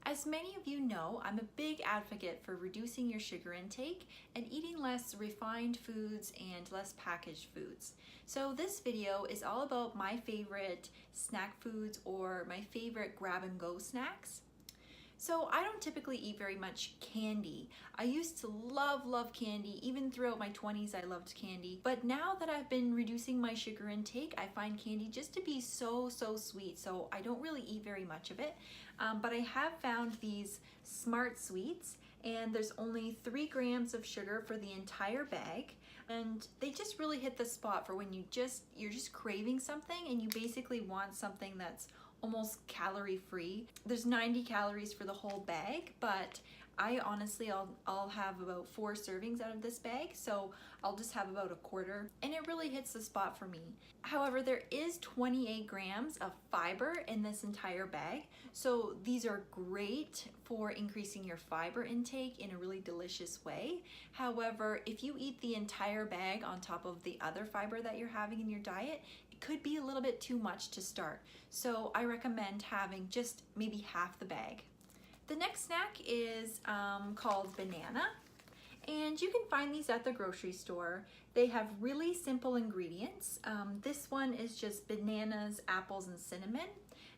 As many of you know, I'm a big advocate for reducing your sugar intake and eating less refined foods and less packaged foods. So this video is all about my favorite snack foods or my favorite grab and go snacks. So I don't typically eat very much candy. I used to love candy. Even throughout my 20s, I loved candy. But now that I've been reducing my sugar intake, I find candy just to be so sweet. So I don't really eat very much of it. But I have found these Smart Sweets, and there's only 3 grams of sugar for the entire bag. And they just really hit the spot for when you're just craving something and you basically want something that's almost calorie free. There's 90 calories for the whole bag, but I honestly, I'll have about 4 servings out of this bag, so I'll just have about a quarter, and it really hits the spot for me. However, there is 28 grams of fiber in this entire bag, so these are great for increasing your fiber intake in a really delicious way. However, if you eat the entire bag on top of the other fiber that you're having in your diet, it could be a little bit too much to start. So I recommend having just maybe half the bag. The next snack is called banana, and you can find these at the grocery store. They have really simple ingredients. This one is just bananas, apples, and cinnamon,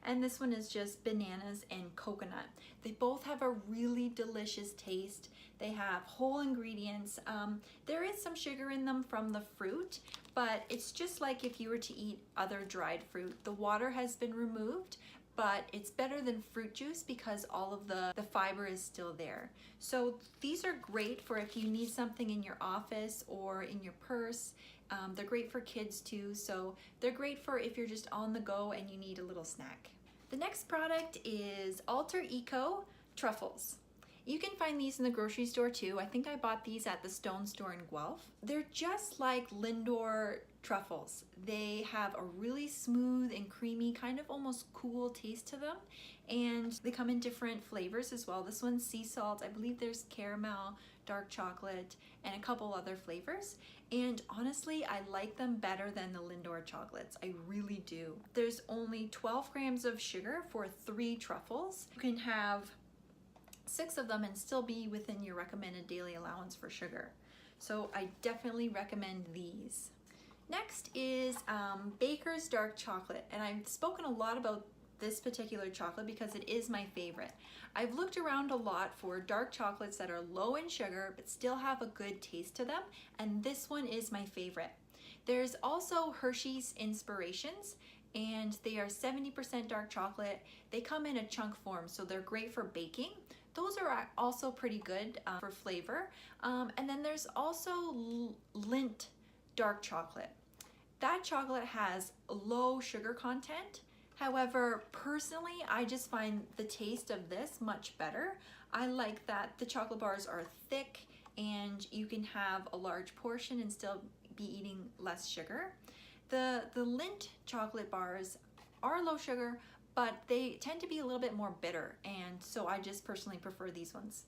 and this one is just bananas and coconut. They both have a really delicious taste. They have whole ingredients. There is some sugar in them from the fruit, but it's just like if you were to eat other dried fruit. The water has been removed, but it's better than fruit juice because all of the fiber is still there. So these are great for if you need something in your office or in your purse. They're great for kids too, so they're great for if you're just on the go and you need a little snack. The next product is Alter Eco Truffles. You can find these in the grocery store too. I think I bought these at the Stone store in Guelph. They're just like Lindors truffles. They have a really smooth and creamy, kind of almost cool taste to them. And they come in different flavors as well. This one's sea salt. I believe there's caramel, dark chocolate, and a couple other flavors. And honestly, I like them better than the Lindors chocolates. I really do. There's only 12 grams of sugar for 3 truffles. You can have 6 of them and still be within your recommended daily allowance for sugar. So I definitely recommend these. Next is Baker's dark chocolate, and I've spoken a lot about this particular chocolate because it is my favorite. I've looked around a lot for dark chocolates that are low in sugar but still have a good taste to them, and this one is my favorite. There's also Hershey's Inspirations, and they are 70% dark chocolate. They come in a chunk form, so they're great for baking. Those are also pretty good for flavor. And then there's also Lindt dark chocolate. That chocolate has low sugar content. However, personally, I just find the taste of this much better. I like that the chocolate bars are thick and you can have a large portion and still be eating less sugar. The Lindt chocolate bars are low sugar, but they tend to be a little bit more bitter, and so I just personally prefer these ones.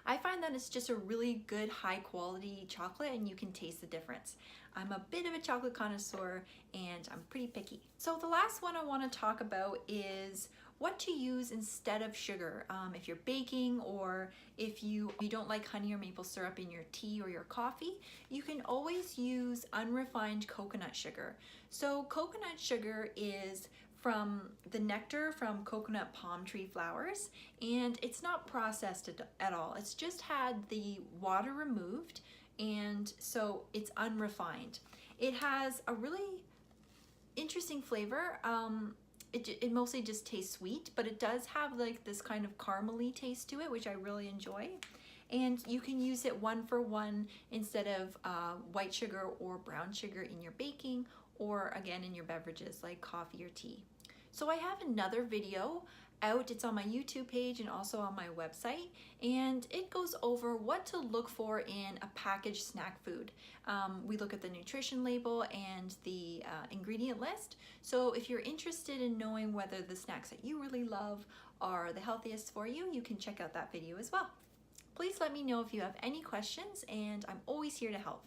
I find that it's just a really good high quality chocolate and you can taste the difference. I'm a bit of a chocolate connoisseur and I'm pretty picky. So the last one I want to talk about is what to use instead of sugar. If you're baking or if you don't like honey or maple syrup in your tea or your coffee, you can always use unrefined coconut sugar. So coconut sugar is from the nectar from coconut palm tree flowers, and it's not processed at all. It's just had the water removed, and so it's unrefined. It has a really interesting flavor. It mostly just tastes sweet, but it does have like this kind of caramely taste to it, which I really enjoy. And you can use it 1-for-1 instead of white sugar or brown sugar in your baking, or again in your beverages like coffee or tea. So I have another video out. It's on my YouTube page and also on my website, and it goes over what to look for in a packaged snack food. We look at the nutrition label and the ingredient list. So if you're interested in knowing whether the snacks that you really love are the healthiest for you, you can check out that video as well. Please let me know if you have any questions, and I'm always here to help.